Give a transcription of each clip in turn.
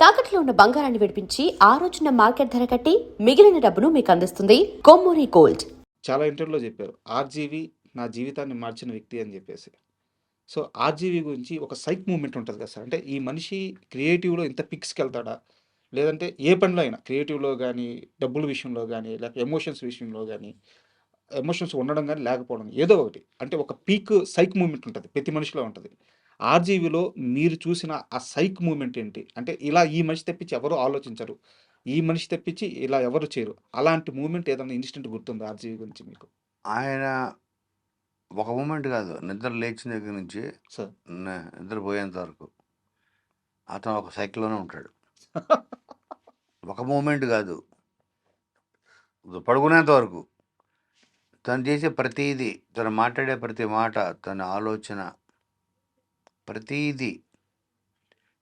తాకట్లో ఉన్న బంగారాన్ని విడిపించి ఆ రోజున మార్కెట్ ధర కట్టి మిగిలిన డబ్బును మీకు అందిస్తుంది కొమ్మూరి గోల్డ్. చాలా ఇంటర్వ్యూలో చెప్పారు, ఆర్జీవి నా జీవితాన్ని మార్చిన వ్యక్తి అని చెప్పేసి. సో ఆర్జీవి గురించి ఒక సైక్ మూమెంట్ ఉంటుంది కదా సార్, అంటే ఈ మనిషి క్రియేటివ్లో ఇంత పిక్స్కి వెళ్తాడా, లేదంటే ఏ పనిలో అయినా క్రియేటివ్లో కానీ, డబ్బుల విషయంలో కానీ, లేకపోతే ఎమోషన్స్ విషయంలో కానీ, ఎమోషన్స్ ఉండడం కానీ లేకపోవడం ఏదో ఒకటి, అంటే ఒక పీక్ సైక్ మూమెంట్ ఉంటుంది, ప్రతి మనిషిలో ఉంటుంది. ఆర్జీవిలో మీరు చూసిన ఆ సైక్ మూమెంట్ ఏంటి? అంటే ఇలా ఈ మనిషి తెప్పించి ఎవరు ఆలోచించరు, ఈ మనిషి తెప్పించి ఇలా ఎవరు చేయరు, అలాంటి మూమెంట్ ఏదైనా ఇన్స్టెంట్ గుర్తుందా ఆర్జీవి గురించి మీకు? ఆయన ఒక మూమెంట్ కాదు, నిద్ర లేచిన దగ్గర నుంచి సార్ నిద్రపోయేంత వరకు అతను ఒక సైకిల్లోనే ఉంటాడు. ఒక మూమెంట్ కాదు, పడుకునేంత వరకు తను చేసే ప్రతిదీ, తను మాట్లాడే ప్రతి మాట, తన ఆలోచన, ప్రతిదీ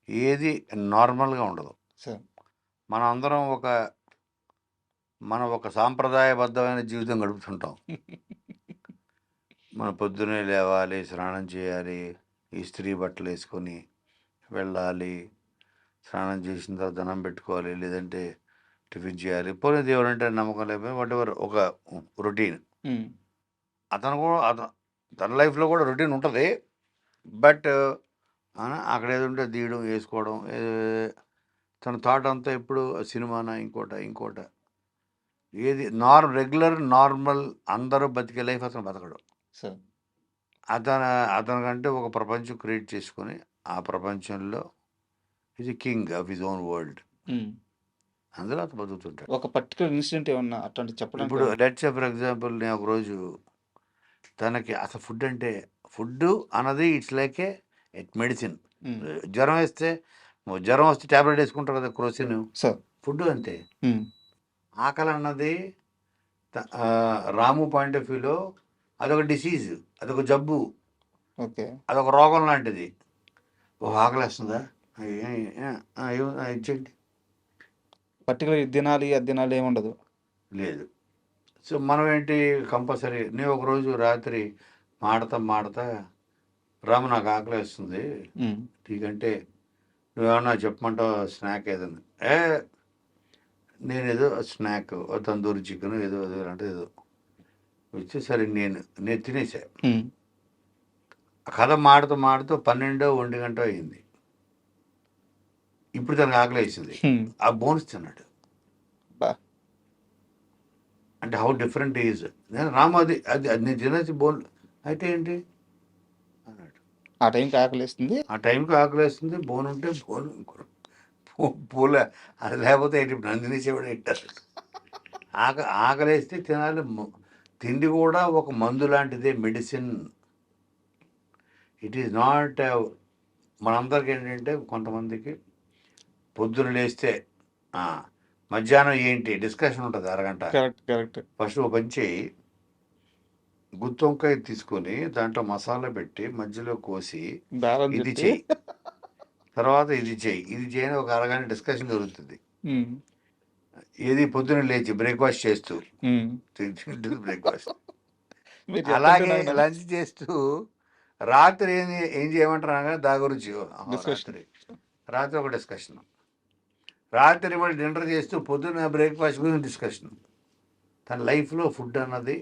ఏది నార్మల్గా ఉండదు. సార్ మనం అందరం మనం ఒక సాంప్రదాయబద్ధమైన జీవితం గడుపుతుంటాం. మన పొద్దునే లేవాలి, స్నానం చేయాలి, ఇస్త్రీ బట్టలు వేసుకొని వెళ్ళాలి, స్నానం చేసిన తర్వాత దండం పెట్టుకోవాలి, లేదంటే టిఫిన్ చేయాలి, పోనీ దేవుడు అంటే నమ్మకం లేకపోతే వాట్ ఎవర్, ఒక రొటీన్. అతను కూడా తన లైఫ్లో కూడా రొటీన్ ఉంటుంది. బట్ అక్కడ ఏది ఉంటే తీయడం, వేసుకోవడం, తన థాట్ అంతా ఎప్పుడు సినిమానా, ఇంకోట ఏది రెగ్యులర్ నార్మల్ అందరూ బతికే లైఫ్ అతను బతకడు. సార్ అతనికంటే ఒక ప్రపంచం క్రియేట్ చేసుకొని ఆ ప్రపంచంలో ఇది king of his own world, అందులో అతను బతుకుతుంటాడు. ఒక పర్టికులర్ ఇన్సిడెంట్ ఏమన్నా అట్లాంటి చెప్పడం? ఇప్పుడు లెట్స్ సే ఫర్ ఎగ్జాంపుల్, నేను ఒకరోజు తనకి అసలు ఫుడ్ అన్నది ఇట్స్ లైక్ ఏ మెడిసిన్. జ్వరం వస్తే ట్యాబ్లెట్ వేసుకుంటారు కదా, క్రోసిన్. సార్ ఫుడ్ అంతే. ఆకలి అన్నది రాము పాయింట్ ఆఫ్ వ్యూలో అదొక డిసీజ్, అదొక జబ్బు, ఓకే, అదొక రోగం లాంటిది. ఆకలి వేస్తుందా, ఇచ్చేయండి, పర్టికులర్ ఇది తినాలి అది తినాలి ఏముండదు, లేదు. సో మనం ఏంటి, కంపల్సరీ. నేను ఒకరోజు రాత్రి మాడతా రాము నాకు ఆకలి వేస్తుంది, నీకంటే నువ్వేమన్నా చెప్పమంటావు స్నాక్ ఏదన్నా? నేను ఏదో స్నాక్, తందూరి చికెన్ ఏదో అంటే ఏదో వచ్చేసరి నేను తినేసా. కథ మాడుతూ 12-1 గంట అయింది. ఇప్పుడు తనకు ఆకలి వేసింది, ఆ బోన్స్ తిన్నాడు. అంటే హౌ డిఫరెంట్ ఈజ్. నేను రాము అది నేను తినేసి బోన్ అయితే ఏంటి అన్నాడు. ఆ టైంకి ఆకలిస్తుంది, బోన్ ఉంటే బోన్ పూల, అది లేకపోతే ఏంటి నందిని చెవిడ ఇట్టారు. ఆకలేస్తే తినాలి. తిండి కూడా ఒక మందు లాంటిదే, మెడిసిన్. It is not. మనందరికి ఏంటంటే కొంతమందికి పొద్దున లేస్తే మధ్యాహ్నం ఏంటి డిస్కషన్ ఉంటుంది, అరగంట. కరెక్ట్. ఫస్ట్ ఒక పని చేయి, గుత్తొంకాయ తీసుకొని దాంట్లో మసాలా పెట్టి మధ్యలో కోసి ఇది చెయ్యి, తర్వాత ఇది చేయని ఒక అరగంట డిస్కషన్ జరుగుతుంది. ఏది పొద్దున లేచి బ్రేక్ఫాస్ట్ చేస్తూ బ్రేక్ఫాస్ట్, అలాగే లంచ్ చేస్తూ రాత్రి ఏం చేయమంటారు దాని గురించి రాత్రి ఒక డిస్కషన్, రాత్రి మళ్ళీ డిన్నర్ చేస్తూ పొద్దున్న బ్రేక్ఫాస్ట్ గురించి డిస్కషన్. తన లైఫ్లో ఫుడ్ అన్నది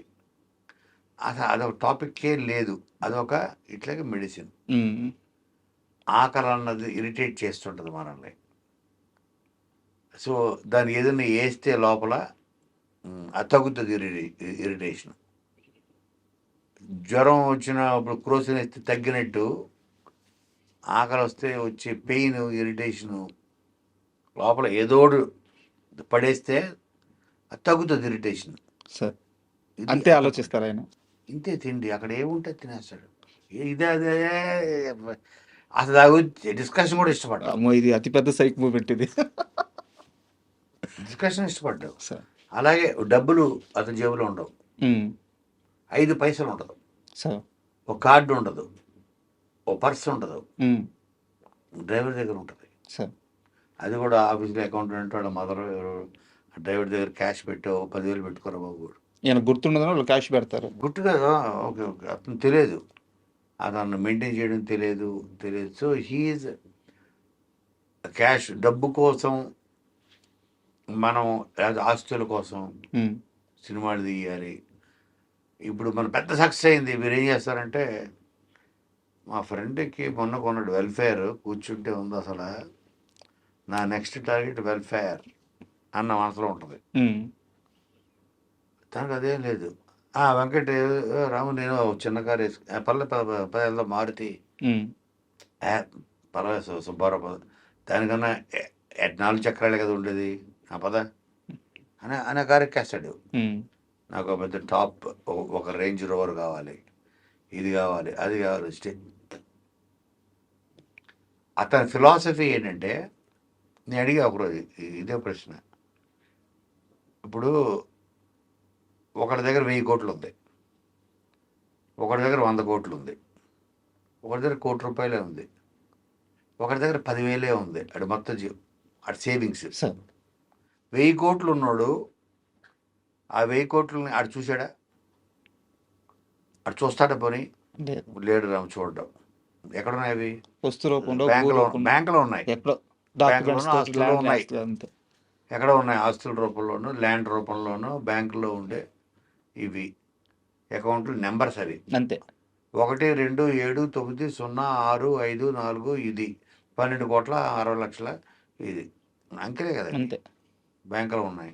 అదొక టాపిక్కే లేదు, అదొక ఇట్లాగే మెడిసిన్. ఆకలి అన్నది ఇరిటేట్ చేస్తుంటుంది మనల్ని. సో దాన్ని ఏదైనా వేస్తే లోపల అది తగ్గుతుంది ఇరిటేషన్. జ్వరం వచ్చినప్పుడు క్రోసిన్ వేస్తే తగ్గినట్టు, ఆకలి వస్తే వచ్చే పెయిన్, ఇరిటేషను లోపల ఏదోడు పడేస్తే అది తగ్గుతుంది ఇరిటేషన్. సార్ అంతే ఆలోచిస్తారు ఆయన, ఇంతే తిండి, అక్కడ ఏముంటే తినేస్తాడు. ఇదే అదే అసలు డిస్కషన్ కూడా ఇష్టపడ్డావు. ఇది అతిపెద్ద సైక్ మూమెంట్ ఇది. డిస్కషన్ ఇష్టపడ్డావు. అలాగే డబ్బులు అతని జేబులో ఉండవు, 5 పైసలు ఉండదు, ఒక కార్డు ఉండదు, ఒక పర్స్ ఉండదు, డ్రైవర్ దగ్గర ఉంటుంది. అది కూడా ఆఫీస్లో అకౌంటెంట్ వాళ్ళ మదర్ డ్రైవర్ దగ్గర క్యాష్ పెట్టావు, 10,000 పెట్టుకోరా బాబు. ఈయన గుర్తుండదు, వాళ్ళు క్యాష్ పెడతారు. గుర్తు కదా, ఓకే అతను తెలియదు, అతను మెయింటైన్ చేయడం తెలియదు. సో హీఈస్ క్యాష్ డబ్బు కోసం మనం ఆస్తుల కోసం ఉమ్, సినిమాలు తీయాలి. ఇప్పుడు మన పెద్ద సక్సెస్ అయింది. మీరు ఏం చేస్తారంటే, మా ఫ్రెండ్కి మొన్న కొన్నాడు వెల్ఫేర్, కూర్చుంటే ఉంది అసలు నా నెక్స్ట్ టార్గెట్ వెల్ఫేర్ అన్న మనసులో ఉంటుంది. ఉమ్, తనకు అదేం లేదు. వెంకట్ రాము నేను చిన్న కారు వేసుకు పర్లే పదేళ్ళలో మారుతి ఉమ్, పర్వాలేదు సుబ్బారావు దానికన్నా 4 చక్రాలే కదా ఉండేది పద అనే కారు ఎక్కేస్తాడు. ఉమ్, నాకు ఒక పెద్ద టాప్ ఒక రేంజ్ రోవర్ కావాలి, ఇది కావాలి, అది కావాలి. అతని ఫిలాసఫీ ఏంటంటే, నేను అడిగా ఒకరోజు ఇదే ప్రశ్న. ఇప్పుడు ఒకరి దగ్గర 1000 కోట్లు ఉంది, ఒకరి దగ్గర 100 కోట్లు ఉంది, ఒకరి దగ్గర 1 కోటి రూపాయలే ఉంది, ఒకరి దగ్గర 10,000 ఉంది. అటు మొత్తం అటు సేవింగ్స్. సార్ 1000 కోట్లు ఉన్నాడు, ఆ 1000 కోట్లని అటు చూశాడా? అటు చూస్తాడా? పోనీ లేదు, లేడు రాము చూడడం. ఎక్కడున్నాయి అవి? వస్తు రూపంలో, భూ బ్యాంకులో రూపంలో, బ్యాంకులో ఉన్నాయి. ఎక్కడో బ్యాంకులోనూ డాక్యుమెంట్స్ ఆస్తుల్లో ల్యాండ్ ఉన్నాయి. ఆస్తులు అంతే. ఎక్కడ ఉన్నాయి? ఆస్తుల రూపంలోనూ ల్యాండ్ రూపంలోనూ బ్యాంకులో ఉండే ఇవి అకౌంట్లు నెంబర్స్ అవి. అంతే. 1 2 7 9 0 6 5 4 ఇది 12,60,00,000 ఇది అంకెలే కదా అంతే. బ్యాంకులో ఉన్నాయి.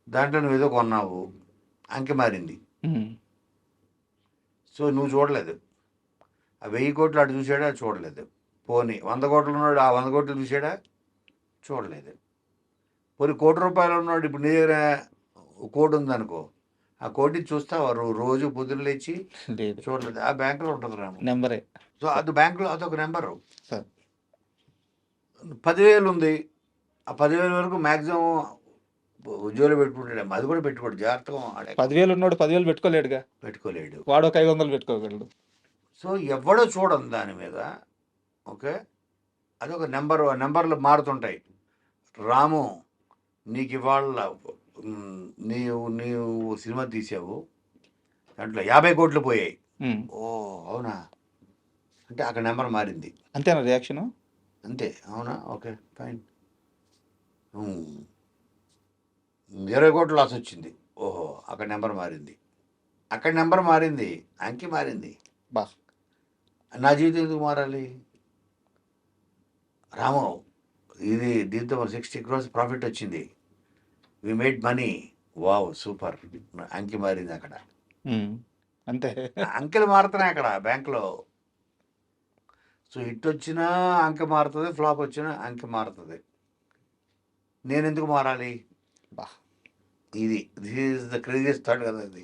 దాంట్లో నువ్వు ఏదో కొన్నావు, అంకె మారింది. ఉమ్, సో నువ్వు చూడలేదు. ఆ 1000 కోట్లు అటు చూసాడా? చూడలేదు. పోనీ 100 కోట్లు ఉన్నాడు, ఆ 100 కోట్లు చూసాడా? చూడలేదు. పోనీ 1 కోటి రూపాయలు ఉన్నాడు, ఇప్పుడు నీ దగ్గర 1 కోటి ఉందనుకో, ఆ కోటి చూస్తావా? రోజు పొద్దున్న లేచి లేదు, చూడలేదు. ఆ బ్యాంకులో ఉంటుంది రాము. నెంబరే. సో అది బ్యాంకులో అదొక నెంబరు. సార్ 10,000 ఉంది, ఆ 10,000 వరకు మ్యాక్సిమం ఉద్యోగులు పెట్టుకుంటాడు. అది కూడా పెట్టుకోడు, జాగ్రత్తగా 10,000 ఉన్నాడు, 10,000 పెట్టుకోలేడుగా, పెట్టుకోలేడు. వాడు ఒక 500 పెట్టుకోగలడు. సో ఎవడో చూడదు దాని మీద. ఓకే, అదొక నెంబరు. ఆ నెంబర్లు మారుతుంటాయి. రాము నీకు ఇవాళ నీవు సినిమా తీసావు, దాంట్లో 50 కోట్లు పోయాయి. ఉమ్, ఓ అవునా అంటే అక్కడ నెంబర్ మారింది. అంతేనా రియాక్షన్? అంతే. అవునా, ఓకే ఫైన్. 20 కోట్లు లాస్ వచ్చింది. ఓహో, అక్కడ నెంబర్ మారింది. అక్కడ నెంబర్ మారింది, అంకి మారింది. బా, నా జీవితం ఎందుకు మారాలి? రాము ఇది దీంతో 60 crores ప్రాఫిట్ వచ్చింది, we made money, wow super. అంకి మారింది అక్కడ. ఉమ్, అంతే. అంకెలు మారుతున్నాయి అక్కడ బ్యాంకులో. సో హిట్ వచ్చినా అంకె మారుతుంది, ఫ్లాప్ వచ్చినా అంకె మారుతుంది. నేను ఎందుకు మారాలి? బా, this is the craziest thought కదా ఇది.